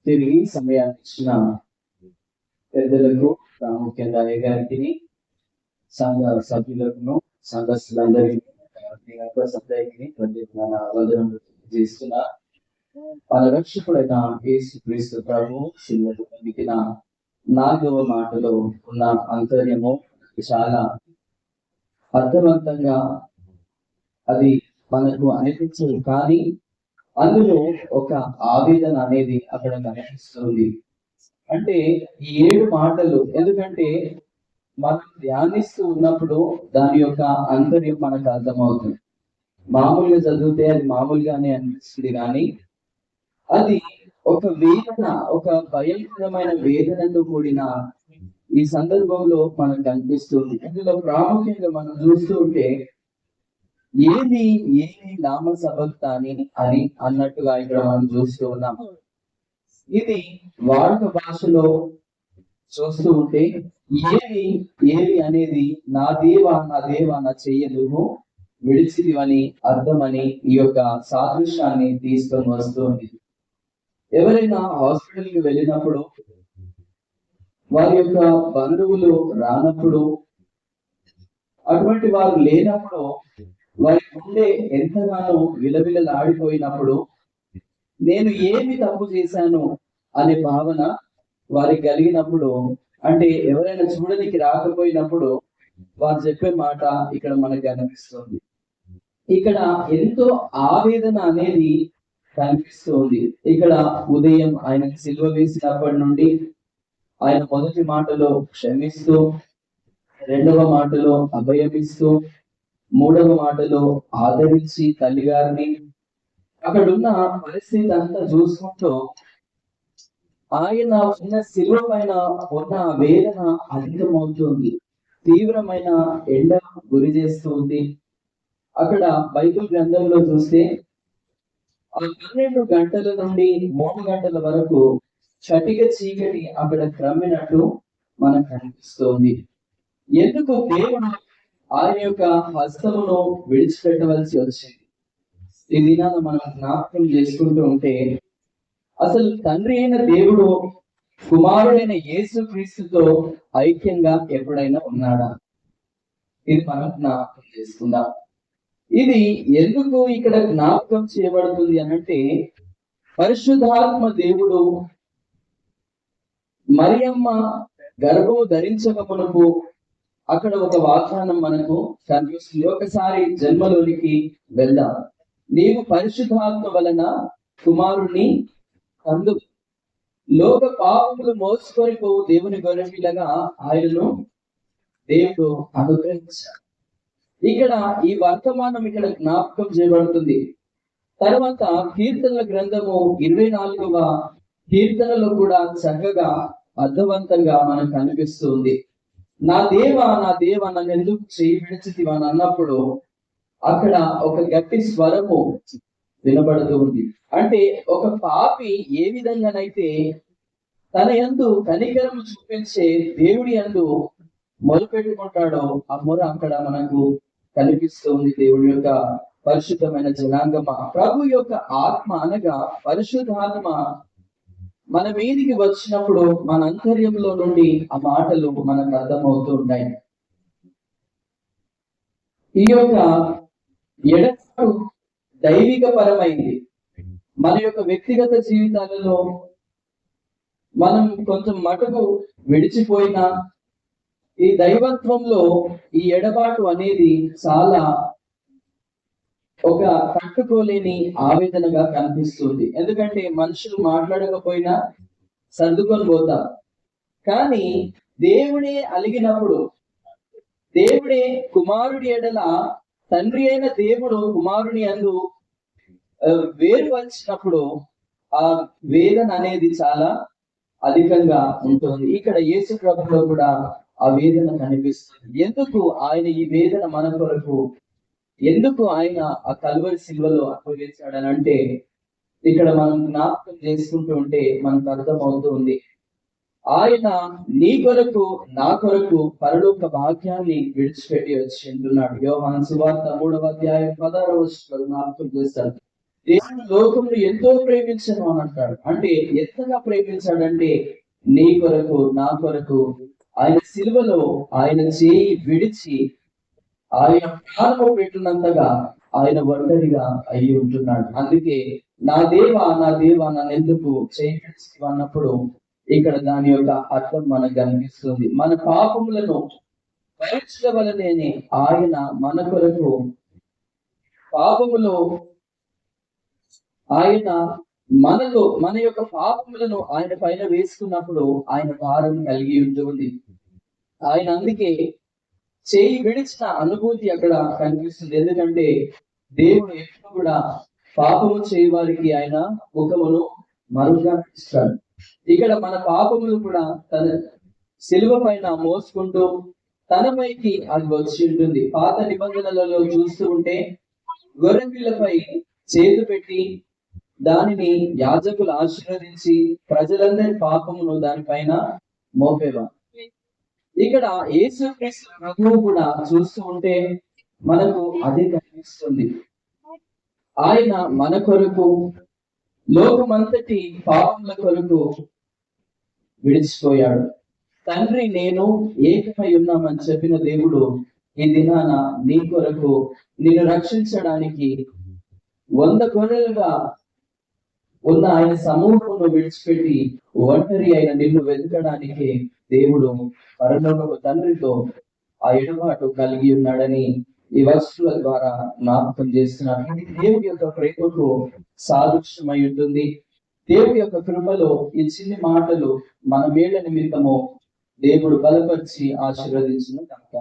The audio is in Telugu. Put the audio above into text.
తిరిగి సమయాన్ని ఇచ్చిన పెద్దలకు, ప్రాముఖ్యంగా అయ్యగారికి, సంఘ సభ్యులకు, సంఘస్థులందరికీ, వందనములు చేస్తున్నా. మన రక్షకుడైన యేసు క్రీస్తు ప్రభు శిలువలో పలికిన 4వ మాటలో ఉన్న అంతర్యము చాలా అర్థవంతంగా అది మనకు అనిపించదు, కానీ అందులో ఒక ఆవేదన అనేది అక్కడ కనిపిస్తుంది. అంటే ఈ 7 మాటలు, ఎందుకంటే మనం ధ్యానిస్తూ ఉన్నప్పుడు దాని యొక్క అంతర్యం మనకు అర్థమవుతుంది. మామూలుగా చదివితే అది మామూలుగానే అనిపిస్తుంది, కానీ అది ఒక వేదన, ఒక భయంకరమైన వేదనతో కూడిన ఈ సందర్భంలో మనకు కనిపిస్తుంది. ఇందులో ప్రాముఖ్యంగా మనం చూస్తూ ఉంటే ఏది నామ సబక్తాని అని అన్నట్టుగా ఇక్కడ మనం చూస్తూ ఉన్నాం. ఇది వాడుక భాషలో చూస్తూ ఉంటే ఏది అనేది నా దేవా నా చెయ్యలు విడిచిదివని అర్థమని ఈ యొక్క సాదృశ్యాన్ని తీసుకొని వస్తుంది. ఎవరైనా హాస్పిటల్కి వెళ్ళినప్పుడు వారి యొక్క బంధువులు రానప్పుడు, అటువంటి వారు లేనప్పుడు వారి గుండె ఎంతగానో విలవిలలాడిపోయినప్పుడు నేను ఏమి తప్పు చేశాను అనే భావన వారికి కలిగినప్పుడు, అంటే ఎవరైనా చూడడానికి రాకపోయినప్పుడు వారు చెప్పే మాట ఇక్కడ మనకు కనిపిస్తుంది. ఇక్కడ ఎంతో ఆవేదన అనేది కనిపిస్తుంది. ఇక్కడ ఉదయం ఆయనకు సిలువ వేసినప్పటి నుండి ఆయన మొదటి మాటలో క్షమిస్తూ, రెండవ మాటలో అభయమిస్తూ, మూడవ మాటలో ఆదరించి తల్లిగారిని, అక్కడున్న పరిస్థితి అంతా చూసుకుంటూ ఆయన ఉన్న శిలువ పైన ఉన్న వేదన అధికమవుతుంది. తీవ్రమైన ఎండ గురి చేస్తుంది. అక్కడ బైబిల్ గ్రంథంలో చూస్తే 12 గంటల నుండి 3 గంటల వరకు చటిక చీకటి అక్కడ క్రమ్మినట్టు మనకు కనిపిస్తోంది. ఎందుకు దేవుడు ఆయన యొక్క హస్తమును విడిచిపెట్టవలసి వచ్చింది? ఈ దినాన మనం జ్ఞాపకం చేసుకుంటూ ఉంటే, అసలు తండ్రి అయిన దేవుడు కుమారుడైన యేసు క్రీస్తుతో ఐక్యంగా ఎప్పుడైనా ఉన్నాడా? ఇది మనం జ్ఞాపకం చేసుకుందాం. ఇది ఎందుకు ఇక్కడ జ్ఞాపకం చేయబడుతుంది అనంటే, పరిశుద్ధాత్మ దేవుడు మరియమ్మ గర్భము ధరించక మునుపు అక్కడ ఒక వాగ్దానం మనకు కనిపిస్తుంది. ఒకసారి జన్మలోనికి వెళ్దాం. నీవు పరిశుద్ధాత్మ వలన కుమారుణ్ణి అందు, లోక పాపములు మోసుకొని పోవు దేవుని గొర్రెపిల్లగా ఆయనను దేవుడు అనుగ్రహించాడు. ఇక్కడ ఈ వర్తమానం ఇక్కడ జ్ఞాపకం చేయబడుతుంది. తర్వాత కీర్తనల గ్రంథము 24వ కీర్తనలో కూడా చక్కగా అర్థవంతంగా మనకు కనిపిస్తుంది. నా దేవా నన్ను ఎందుకు చేయి విడిచితివా అని అన్నప్పుడు అక్కడ ఒక గట్టి స్వరము వినబడుతూ ఉంది. అంటే ఒక పాపి ఏ విధంగానైతే తన యందు కనికరం చూపించే దేవుడి యందు మొదలుపెట్టుకుంటాడో ఆ మొర అక్కడ మనకు కనిపిస్తుంది. దేవుడి యొక్క పరిశుద్ధమైన జనాంగమ, ప్రభు యొక్క ఆత్మ అనగా పరిశుద్ధాత్మ మన మీదికి వచ్చినప్పుడు మన అంతర్యంలో నుండి ఆ మాటలు మనకు అర్థమవుతూ ఉంటాయి. ఈ యొక్క ఎడబాటు దైవిక పరమైంది. మన యొక్క వ్యక్తిగత జీవితాలలో మనం కొంచెం మటుకు విడిచిపోయినా ఈ దైవత్వంలో ఈ ఎడబాటు అనేది చాలా ఒక తట్టుకోలేని ఆవేదనగా కనిపిస్తుంది. ఎందుకంటే మనుషులు మాట్లాడకపోయినా సర్దుకొని పోతారు, కానీ దేవుడే అలిగినప్పుడు, దేవుడే కుమారుడి ఎడల తండ్రి అయిన దేవుడు కుమారుని అందు వేరు వచ్చినప్పుడు ఆ వేదన అనేది చాలా అధికంగా ఉంటుంది. ఇక్కడ యేసు ప్రభులో కూడా ఆ వేదన కనిపిస్తుంది. ఎందుకు ఆయన ఈ వేదన మన కొరకు, ఎందుకు ఆయన ఆ కల్వరి సిలువలో అప్పగించాడని అంటే, ఇక్కడ మనం జ్ఞాపకం చేసుకుంటూ ఉంటే మనకు అర్థమవుతూ ఉంది. ఆయన నీ కొరకు నా కొరకు పరలోక భాగ్యాన్ని విడిచిపెట్టి వచ్చి ఉంటున్నాడు. యోహాను సువార్త 3వ అధ్యాయం 16వ వచనంలో జ్ఞాపకం చేస్తాడు. దేవుడు లోకమును ఎంతో ప్రేమించను అని అంటాడు. అంటే ఎంతగా ప్రేమించాడంటే నీ కొరకు నా కొరకు ఆయన సిలువలో ఆయన చేయి విడిచి ఆయన ప్రాణము పెట్టినంతగా ఆయన ఒంటరిగా అయి ఉంటున్నాడు. అందుకే నా దేవా నన్ను ఎందుకు చేయి విడిచి అన్నప్పుడు ఇక్కడ దాని యొక్క అర్థం మనకు కనిపిస్తుంది. మన పాపములను భరించవలనే ఆయన మన కొరకు పాపములో ఆయన మన యొక్క పాపములను ఆయన పైన వేసుకున్నప్పుడు ఆయన భారం కలిగి ఉంటుంది. ఆయన అందుకే చేయి విడిచిన అనుభూతి అక్కడ కనిపిస్తుంది. ఎందుకంటే దేవుడు ఎప్పుడు కూడా పాపము చేయవారికి ఆయన ముఖమును మరుగ్గా ఇస్తాడు. ఇక్కడ మన పాపములు కూడా తన సిలువ పైన మోసుకుంటూ తనపైకి అది వచ్చి ఉంటుంది. పాత నిబంధనలలో చూస్తూ ఉంటే గొర్రెపిల్లపై చేతు పెట్టి దానిని యాజకులు ఆశీర్వదించి ప్రజలందరి పాపమును దానిపైన మోపేవారు. ఇక్కడ యేసుక్రీస్తు ప్రభువు కూడా చూస్తూ ఉంటే మనకు అదే కనిపిస్తుంది. ఆయన మన కొరకు లోకమంతటి పాపముల కొరకు విడిచిపోయాడు. తండ్రి నేను ఏకమై ఉన్నామని చెప్పిన దేవుడు ఈ దినాన నీ కొరకు నిన్ను రక్షించడానికి 100 గొర్రెలుగా ఉన్న ఆయన సమూహమును విడిచిపెట్టి ఒంటరి అయిన నిన్ను వెతకడానికి దేవుడు పరలోకపు తండ్రితో ఆ ఎడబాటు కలిగి ఉన్నాడని ఈ వస్తువుల ద్వారా జ్ఞాపకం చేస్తున్నాడు. ఇది దేవుడి యొక్క ప్రేమకు సాదృశ్యమై ఉంటుంది. దేవుడి యొక్క కృపలో ఈ చిన్ని మాటలు మన మేళ్ల నిమిత్తము దేవుడు బలపరిచి ఆశీర్వదించిన కనుక